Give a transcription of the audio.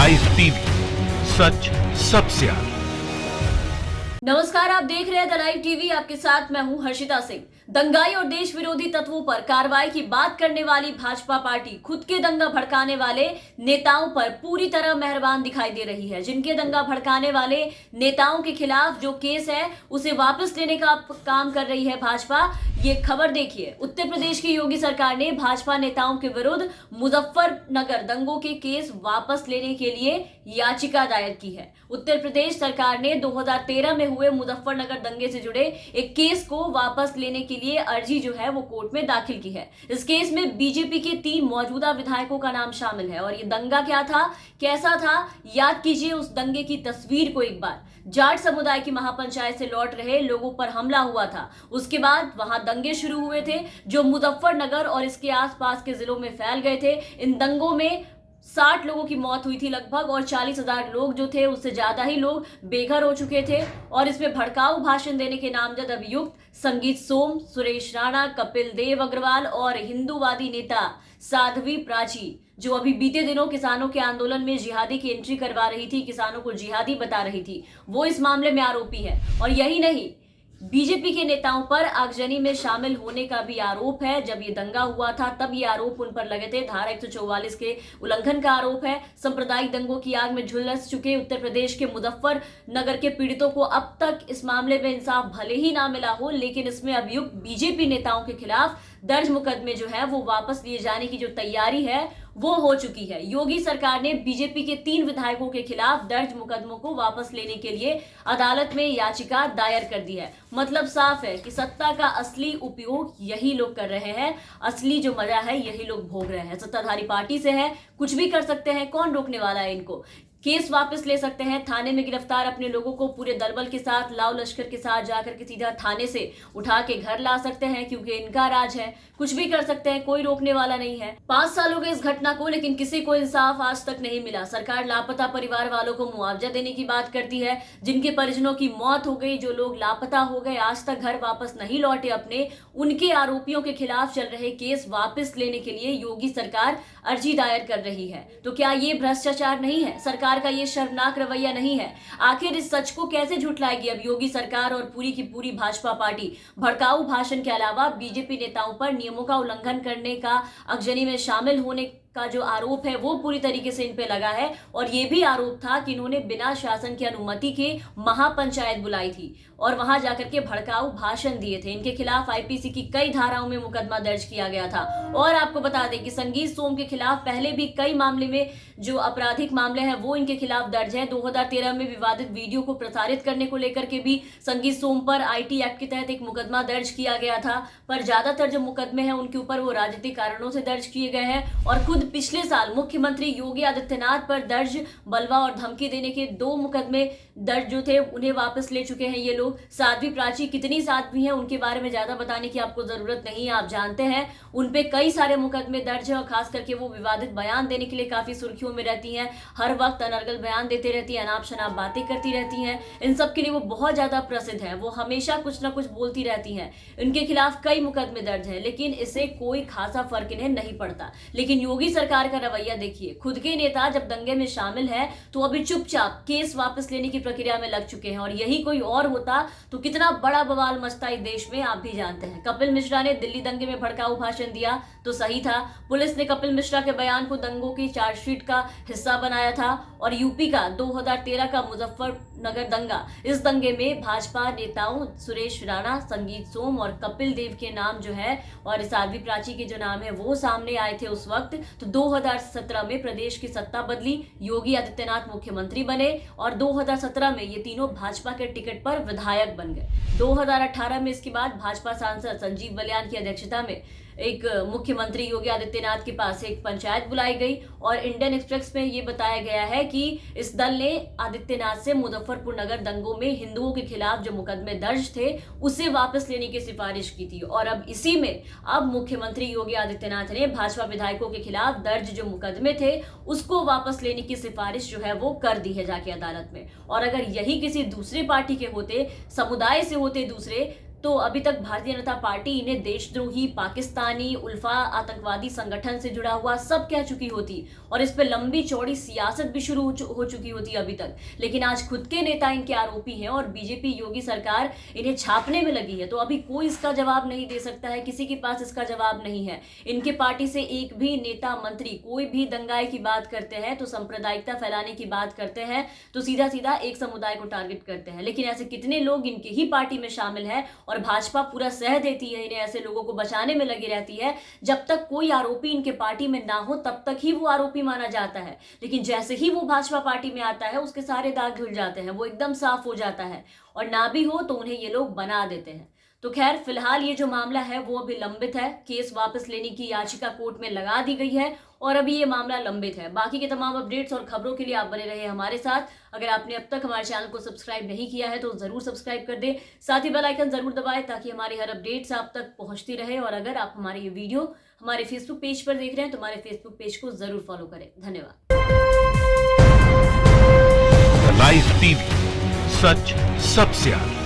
Live TV, सच सबसे आगे। नमस्कार, आप देख रहे हैं द लाइव टीवी। आपके साथ मैं हूं हर्षिता सिंह। दंगाई और देश विरोधी तत्वों पर कार्रवाई की बात करने वाली भाजपा पार्टी खुद के दंगा भड़काने वाले नेताओं पर पूरी तरह मेहरबान दिखाई दे रही है। जिनके दंगा भड़काने वाले नेताओं के खिलाफ जो केस है उसे वापस लेने का काम कर रही है भाजपा। ये खबर देखिए, उत्तर प्रदेश की योगी सरकार ने भाजपा नेताओं के विरुद्ध मुजफ्फरनगर दंगों के केस वापस लेने के लिए याचिका दायर की है। उत्तर प्रदेश सरकार ने 2013 में हुए मुजफ्फरनगर दंगे से जुड़े एक केस को वापस लेने के लिए अर्जी जो है वो कोर्ट में दाखिल की है। इस केस में बीजेपी के 3 मौजूदा विधायकों का नाम शामिल है। और ये दंगा क्या था, कैसा था, याद कीजिए उस दंगे की तस्वीर को एक बार। जाट समुदाय की महापंचायत से लौट रहे लोगों पर हमला हुआ था। उसके बाद वहां दंगे शुरू हुए थे जो मुजफ्फरनगर और इसके आसपास के जिलों में फैल गए थे। इन दंगों में 60 लोगों की मौत हुई थी लगभग, और 40,000 लोग जो थे उससे ज्यादा ही लोग बेघर हो चुके थे। और इसमें भड़काऊ भाषण देने के नामजद अभियुक्त संगीत सोम, सुरेश राणा, कपिल देव अग्रवाल और हिंदूवादी नेता साध्वी प्राची, जो अभी बीते दिनों किसानों के आंदोलन में जिहादी की एंट्री करवा रही थी, किसानों को जिहादी बता रही थी, वो इस मामले में आरोपी है। और यही नहीं, बीजेपी के नेताओं पर आगजनी में शामिल होने का भी आरोप है। जब ये दंगा हुआ था तब ये आरोप उन पर लगे थे। धारा 144 के उल्लंघन का आरोप है। सांप्रदायिक दंगों की आग में झुलस चुके उत्तर प्रदेश के मुजफ्फरनगर के पीड़ितों को अब तक इस मामले में इंसाफ भले ही ना मिला हो, लेकिन इसमें अभियुक्त बीजेपी नेताओं के खिलाफ दर्ज मुकदमे जो है वो वापस लिए जाने की जो तैयारी है वो हो चुकी है। योगी सरकार ने बीजेपी के 3 विधायकों के खिलाफ दर्ज मुकदमों को वापस लेने के लिए अदालत में याचिका दायर कर दी है। मतलब साफ है कि सत्ता का असली उपयोग यही लोग कर रहे हैं, असली जो मजा है यही लोग भोग रहे हैं। सत्ताधारी पार्टी से है, कुछ भी कर सकते हैं, कौन रोकने वाला है इनको। केस वापस ले सकते हैं, थाने में गिरफ्तार अपने लोगों को पूरे दलबल के साथ, लाव लश्कर के साथ जाकर के सीधा थाने से उठा के घर ला सकते हैं, क्योंकि इनका राज है। कुछ भी कर सकते हैं, कोई रोकने वाला नहीं है। 5 साल हो गए इस घटना को, लेकिन किसी को इंसाफ आज तक नहीं मिला। सरकार लापता परिवार वालों को मुआवजा देने की बात करती है। जिनके परिजनों की मौत हो गई, जो लोग लापता हो गए, आज तक घर वापस नहीं लौटे अपने, उनके आरोपियों के खिलाफ चल रहे केस वापस लेने के लिए योगी सरकार अर्जी दायर कर रही है। तो क्या ये भ्रष्टाचार नहीं है? सरकार का ये शर्मनाक रवैया नहीं है? आखिर इस सच को कैसे झुठलाएगी अब योगी सरकार और पूरी की पूरी भाजपा पार्टी? भड़काऊ भाषण के अलावा बीजेपी नेताओं पर नियमों का उल्लंघन करने का, आगजनी में शामिल होने का जो आरोप है वो पूरी तरीके से इन पे लगा है। और ये भी आरोप था कि इन्होंने बिना शासन की अनुमति के महापंचायत बुलाई थी और वहां जाकर के भड़काऊ भाषण दिए थे। इनके खिलाफ आईपीसी की कई धाराओं में मुकदमा दर्ज किया गया था। और आपको बता दें कि संगीत सोम के खिलाफ पहले भी कई मामले में जो आपराधिक मामले हैं वो इनके खिलाफ दर्ज है। 2013 में विवादित वीडियो को प्रसारित करने को लेकर के भी संगीत सोम पर आईटी एक्ट के तहत एक मुकदमा दर्ज किया गया था। पर ज्यादातर जो मुकदमे हैं उनके ऊपर वो राजनीतिक कारणों से दर्ज किए गए हैं। और खुद पिछले साल मुख्यमंत्री योगी आदित्यनाथ पर दर्ज बलवा और धमकी देने के 2 मुकदमे दर्ज जो थे उन्हें वापस ले चुके हैं ये लोग। साध्वी प्राची कितनी साध्वी हैं उनके बारे में ज्यादा बताने की आपको जरूरत नहीं है, आप जानते हैं उनपे कई सारे मुकदमे दर्ज है। और खास करके वो विवादित बयान देने के लिए काफी सुर्खियों में रहती हैं, हर वक्त अनर्गल बयान देते रहती हैं, अनाप शनाप बातें करती रहती हैं। इन सब के लिए वो बहुत ज्यादा प्रसिद्ध है, वो हमेशा कुछ ना कुछ बोलती रहती हैं। इनके खिलाफ कई मुकदमे दर्ज है, लेकिन इससे कोई खासा फर्क इन्हें नहीं पड़ता। लेकिन योगी सरकार का रवैया देखिए, खुद के नेता जब दंगे में शामिल है तो अभी चुपचाप केस वापस लेने की प्रक्रिया में लग चुके हैं। और यही कोई और होता तो कितना बड़ा बवाल मचता इस देश में, आप भी जानते हैं। कपिल मिश्रा ने दिल्ली दंगे में भड़काऊ भाषण दिया तो सही था। पुलिस ने कपिल मिश्रा के बयान को दंगों की चार्जशीट का हिस्सा बनाया था। और यूपी का 2013 का मुजफ्फरनगर दंगा, इस दंगे में भाजपा नेताओं सुरेश राणा, संगीत सोम और कपिल देव के नाम जो है और साध्वी प्राची के जो नाम है वो सामने आए थे उस वक्त। तो 2017 में प्रदेश की सत्ता बदली, योगी आदित्यनाथ मुख्यमंत्री बने और 2017 में ये तीनों भाजपा के टिकट पर विधायक बन गए। 2018 में इसके बाद भाजपा सांसद संजीव बलियान की अध्यक्षता में एक मुख्यमंत्री योगी आदित्यनाथ के पास एक पंचायत बुलाई गई। और इंडियन एक्सप्रेस में ये बताया गया है कि इस दल ने आदित्यनाथ से मुजफ्फरपुर नगर दंगों में हिंदुओं के खिलाफ जो मुकदमे दर्ज थे उसे वापस लेने की सिफारिश की थी। और अब इसी में अब मुख्यमंत्री योगी आदित्यनाथ ने भाजपा विधायकों के खिलाफ दर्ज जो मुकदमे थे उसको वापस लेने की सिफारिश जो है वो कर दी है जाके अदालत में। और अगर यही किसी दूसरी पार्टी के होते, समुदाय से होते, दूसरे तो अभी तक भारतीय जनता पार्टी इन्हें देशद्रोही, पाकिस्तानी, उल्फा आतंकवादी संगठन से जुड़ा हुआ सब कह चुकी होती और इस पे लंबी चौड़ी सियासत भी शुरू हो चुकी होती अभी तक। लेकिन आज खुद के नेता इनके आरोपी हैं और बीजेपी योगी सरकार इन्हें छापने में लगी है, तो अभी कोई इसका जवाब नहीं दे सकता है, किसी के पास इसका जवाब नहीं है। इनके पार्टी से एक भी नेता, मंत्री कोई भी दंगाई की बात करते हैं तो सांप्रदायिकता फैलाने की बात करते हैं तो सीधा सीधा एक समुदाय को टारगेट करते हैं। लेकिन ऐसे कितने लोग इनके ही पार्टी में शामिल हैं और भाजपा पूरा सह देती है, इन्हें ऐसे लोगों को बचाने में लगी रहती है। जब तक कोई आरोपी इनके पार्टी में ना हो तब तक ही वो आरोपी माना जाता है, लेकिन जैसे ही वो भाजपा पार्टी में आता है उसके सारे दाग धुल जाते हैं, वो एकदम साफ हो जाता है और ना भी हो तो उन्हें ये लोग बना देते हैं। तो खैर फिलहाल ये जो मामला है वो अभी लंबित है, केस वापस लेने की याचिका कोर्ट में लगा दी गई है और अभी ये मामला लंबित है। बाकी के तमाम अपडेट्स और खबरों के लिए आप बने रहे हमारे साथ। अगर आपने अब तक हमारे चैनल को सब्सक्राइब नहीं किया है तो जरूर सब्सक्राइब कर दे, साथ ही बेल आइकन जरूर दबाएं ताकि हमारी हर अपडेट्स आप तक पहुंचती रहे। और अगर आप हमारे ये वीडियो हमारे फेसबुक पेज पर देख रहे हैं तो हमारे फेसबुक पेज को जरूर फॉलो करें। धन्यवाद। लाइव टीवी, सच सबसे आगे।